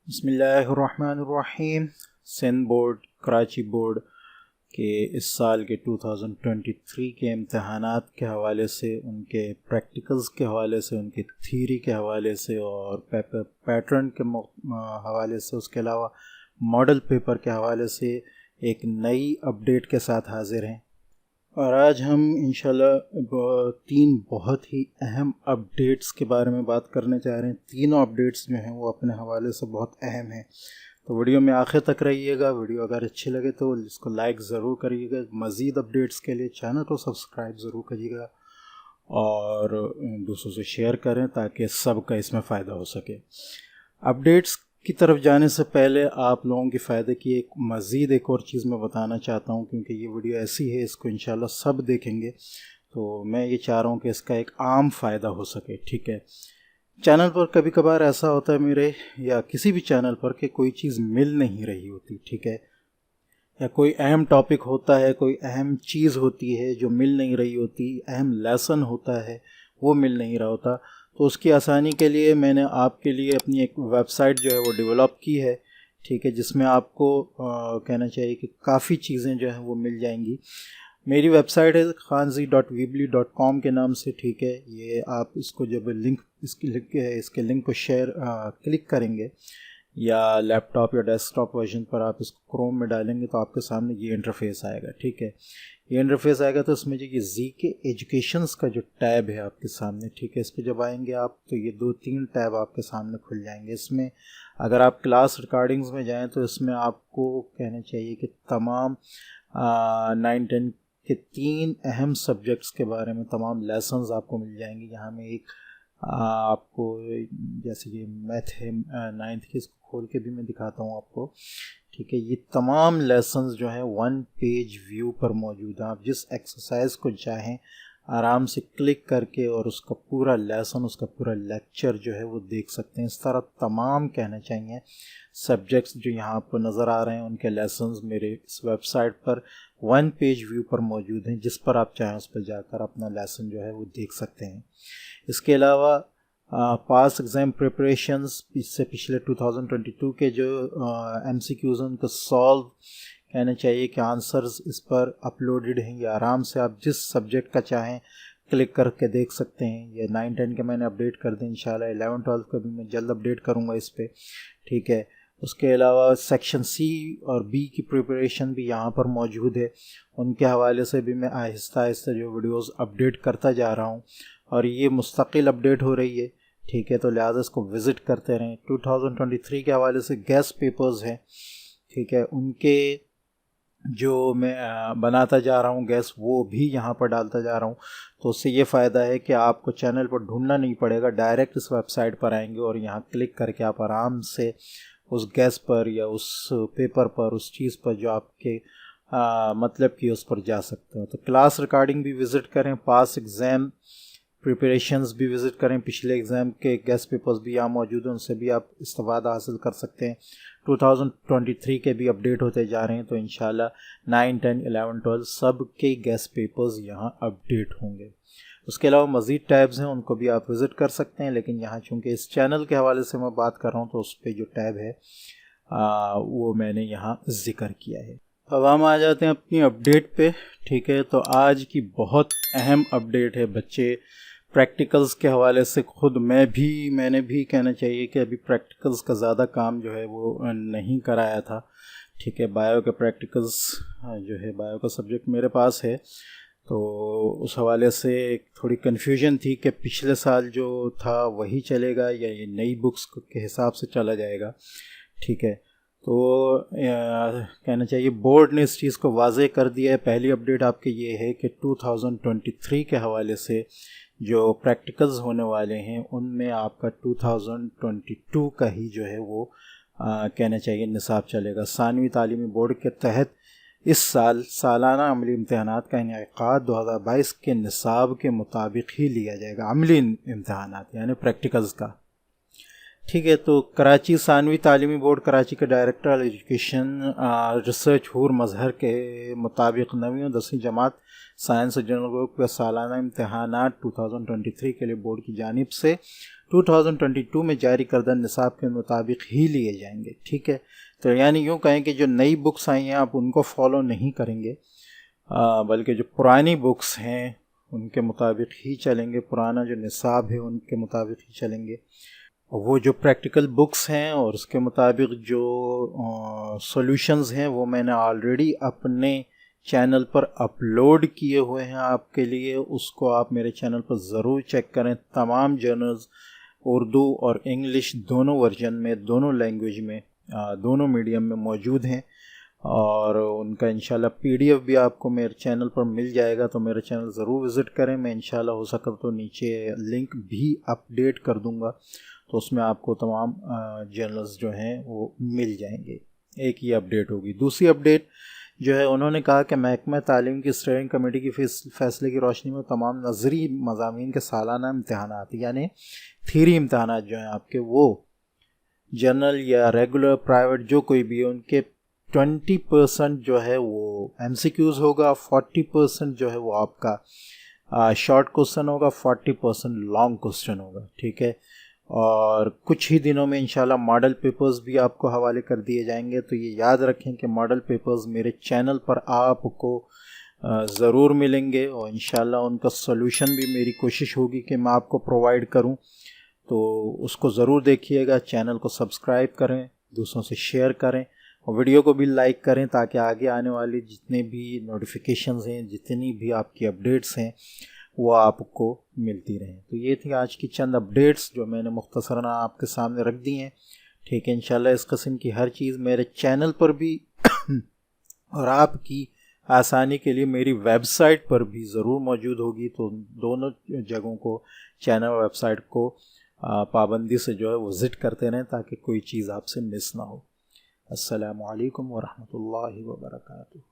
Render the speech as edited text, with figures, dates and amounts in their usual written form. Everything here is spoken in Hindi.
बिस्मिल्लाहिर्रहमानिर्रहीम। सिंध बोर्ड, कराची बोर्ड के इस साल के 2023 के इम्तहानात के हवाले से, उनके प्रैक्टिकल्स के हवाले से, उनके थ्योरी के हवाले से और पेपर पैटर्न के हवाले से, उसके अलावा मॉडल पेपर के हवाले से एक नई अपडेट के साथ हाज़िर हैं। और आज हम इंशाल्लाह तीन बहुत ही अहम अपडेट्स के बारे में बात करने जा रहे हैं। तीनों अपडेट्स जो हैं वो अपने हवाले से बहुत अहम हैं, तो वीडियो में आखिर तक रहिएगा। वीडियो अगर अच्छी लगे तो इसको लाइक ज़रूर करिएगा। मज़ीद अपडेट्स के लिए चैनल को सब्सक्राइब ज़रूर करिएगा और दूसरों से शेयर करें ताकि सबका इसमें फ़ायदा हो सके। अपडेट्स की तरफ जाने से पहले आप लोगों के फ़ायदे की एक और चीज़ मैं बताना चाहता हूँ, क्योंकि ये वीडियो ऐसी है, इसको इंशाल्लाह सब देखेंगे, तो मैं ये चाह रहा हूँ कि इसका एक आम फ़ायदा हो सके। ठीक है, चैनल पर कभी कभार ऐसा होता है मेरे या किसी भी चैनल पर कि कोई चीज़ मिल नहीं रही होती। ठीक है, या कोई अहम टॉपिक होता है, कोई अहम चीज़ होती है जो मिल नहीं रही होती, अहम लेसन होता है वो मिल नहीं रहा होता। तो उसकी आसानी के लिए मैंने आपके लिए अपनी एक वेबसाइट जो है वो डेवलप की है। ठीक है, जिसमें आपको कहना चाहिए कि काफ़ी चीज़ें जो हैं वो मिल जाएंगी। मेरी वेबसाइट है khanzi.weebly.com के नाम से। ठीक है, ये आप इसको जब इसके लिंक को क्लिक करेंगे या लैपटॉप या डेस्कटॉप वर्जन पर आप इसको क्रोम में डालेंगे तो आपके सामने ये इंटरफेस आएगा। ठीक है, ये इंटरफेस आएगा तो इसमें जो ये ZK एजुकेशंस का जो टैब है आपके सामने, ठीक है, इस पर जब आएंगे आप तो ये 2-3 टैब आपके सामने खुल जाएंगे। इसमें अगर आप क्लास रिकॉर्डिंग्स में जाएं तो इसमें आपको कहना चाहिए कि तमाम 9-10 के 3 अहम सब्जेक्ट्स के बारे में तमाम लेसन्स आपको मिल जाएंगे। यहाँ में एक आपको जैसे कि मैथ है 9th की, इसको खोल के भी मैं दिखाता हूँ आपको। ठीक है, ये तमाम लेसन्स जो हैं 1 पेज व्यू पर मौजूद हैं। आप जिस एक्सरसाइज को चाहें आराम से क्लिक करके और उसका पूरा लेसन, उसका पूरा लेक्चर जो है वो देख सकते हैं। इस तरह तमाम कहना चाहिए सब्जेक्ट्स जो यहाँ आपको नज़र आ रहे हैं उनके लेसन्स मेरे इस वेबसाइट पर 1 पेज व्यू पर मौजूद हैं, जिस पर आप चाहें उस पर जाकर अपना लेसन जो है वो देख सकते हैं। इसके अलावा पास एग्ज़ाम प्रिपरेशंस, इससे पिछले 2022 के जो MCQs हैं उनको सॉल्व कहना चाहिए कि आंसर्स इस पर अपलोडेड हैं। ये आराम से आप जिस सब्जेक्ट का चाहें क्लिक करके देख सकते हैं। ये 9-10 के मैंने अपडेट कर दें, इंशाल्लाह 11-12 का भी मैं जल्द अपडेट करूँगा इस पर। ठीक है, उसके अलावा सेक्शन C और B की प्रिपरेशन भी यहाँ पर मौजूद है। उनके हवाले से भी मैं आहिस्ता आहिस्ता जो वीडियोस अपडेट करता जा रहा हूँ और ये मुस्तकिल अपडेट हो रही है। ठीक है, तो लिहाजा इसको विज़िट करते रहें। 2023 के हवाले से गेस्ट पेपर्स हैं, ठीक है, उनके जो मैं बनाता जा रहा हूँ गैस, वो भी यहाँ पर डालता जा रहा हूँ। तो उससे ये फ़ायदा है कि आपको चैनल पर ढूंढना नहीं पड़ेगा, डायरेक्ट इस वेबसाइट पर आएंगे और यहाँ क्लिक करके आप आराम से उस गैस पर या उस पेपर पर, उस चीज़ पर जो आपके मतलब कि उस पर जा सकते हो। तो क्लास रिकॉर्डिंग भी विज़िट करें, पास एग्ज़ाम प्रिपरेशंस भी विज़िट करें, पिछले एग्ज़ाम के गेस्ट पेपर्स भी यहाँ मौजूद हैं, उनसे भी आप इस्तेफ़ादा हासिल कर सकते हैं। 2023 के भी अपडेट होते जा रहे हैं, तो इंशाल्लाह 9, 10, 11, 12 सब के गेस्ट पेपर्स यहाँ अपडेट होंगे। उसके अलावा मज़ीद टैब्स हैं, उनको भी आप विज़िट कर सकते हैं, लेकिन यहाँ चूँकि इस चैनल के हवाले से मैं बात कर रहा हूँ तो उस पर जो टैब है वो मैंने यहाँ ज़िक्र किया है। अब हम आ जाते हैं अपनी अपडेट पे। ठीक है, तो आज की बहुत अहम अपडेट है बच्चे प्रैक्टिकल्स के हवाले से। खुद मैंने भी कहना चाहिए कि अभी प्रैक्टिकल्स का ज़्यादा काम जो है वो नहीं कराया था। ठीक है, बायो के प्रैक्टिकल्स जो है, बायो का सब्जेक्ट मेरे पास है, तो उस हवाले से थोड़ी कन्फ्यूजन थी कि पिछले साल जो था वही चलेगा या ये नई बुक्स के हिसाब से चला जाएगा। ठीक है, तो कहना चाहिए बोर्ड ने इस चीज़ को वाज़े कर दिया है। पहली अपडेट आपके ये है कि 2023 के हवाले से जो प्रैक्टिकल्स होने वाले हैं उनमें आपका 2022 का ही जो है वो कहना चाहिए निसाब चलेगा। सानवी तालीमी बोर्ड के तहत इस साल सालाना अमली इम्तहानात का इनेकाद 2022 के निसाब के मुताबिक ही लिया जाएगा। अमली इम्तहानात यानी प्रैक्टिकल्स का ठीक है, तो कराची सानवी तालीमी बोर्ड कराची के डायरेक्टर एजुकेशन रिसर्च हूर मजहर के मुताबिक 9वीं और 10वीं जमात साइंस और जनरल ग्रुप का सालाना इम्तहानात 2023 के लिए बोर्ड की जानिब से 2022 में जारी करदा निसाब के मुताबिक ही लिए जाएंगे। ठीक है, तो यानी यूँ कहें कि जो नई बुक्स आई हैं आप उनको फॉलो नहीं करेंगे, बल्कि जो पुरानी बुक्स हैं उनके मुताबिक ही चलेंगे, पुराना जो निसाब है उनके मुताबिक ही चलेंगे। वो जो प्रैक्टिकल बुक्स हैं और उसके मुताबिक जो सॉल्यूशंस हैं वो मैंने ऑलरेडी अपने चैनल पर अपलोड किए हुए हैं आपके लिए, उसको आप मेरे चैनल पर ज़रूर चेक करें। तमाम जर्नल्स उर्दू और इंग्लिश दोनों वर्जन में, दोनों लैंग्वेज में, दोनों मीडियम में मौजूद हैं और उनका इंशाल्लाह PDF भी आपको मेरे चैनल पर मिल जाएगा। तो मेरे चैनल ज़रूर विज़िट करें। मैं इंशाल्लाह हो सका तो नीचे लिंक भी अपडेट कर दूंगा, तो उसमें आपको तमाम जर्नल्स जो हैं वो मिल जाएंगे। एक ही अपडेट होगी। दूसरी अपडेट जो है, उन्होंने कहा कि महकमा तालीम की स्टीयरिंग कमेटी की फैसले की रोशनी में तमाम नजरी मज़ामीन के सालाना इम्तहानात यानी थ्योरी इम्तहानात जो हैं आपके, वो जनरल या रेगुलर प्राइवेट जो कोई भी है, उनके 20% जो है वो MCQs होगा, 40% जो है वो आपका शॉर्ट क्वेश्चन होगा, 40% लॉन्ग क्वेश्चन होगा। ठीक है, और कुछ ही दिनों में इंशाल्लाह मॉडल पेपर्स भी आपको हवाले कर दिए जाएंगे। तो ये याद रखें कि मॉडल पेपर्स मेरे चैनल पर आपको ज़रूर मिलेंगे और इंशाल्लाह उनका सॉल्यूशन भी मेरी कोशिश होगी कि मैं आपको प्रोवाइड करूं, तो उसको ज़रूर देखिएगा। चैनल को सब्सक्राइब करें, दूसरों से शेयर करें और वीडियो को भी लाइक करें, ताकि आगे आने वाली जितने भी नोटिफिकेशंस हैं, जितनी भी आपकी अपडेट्स हैं, वो आपको मिलती रहें। तो ये थी आज की चंद अपडेट्स जो मैंने मुख्तसरन आपके सामने रख दी हैं। ठीक है, इंशाल्लाह इस किस्म की हर चीज़ मेरे चैनल पर भी और आपकी आसानी के लिए मेरी वेबसाइट पर भी ज़रूर मौजूद होगी। तो दोनों जगहों को, चैनल और वेबसाइट को पाबंदी से जो है विज़िट करते रहें, ताकि कोई चीज़ आपसे मिस ना हो। अस्सलामु अलैकुम व रहमतुल्लाहि व बरकातुहू।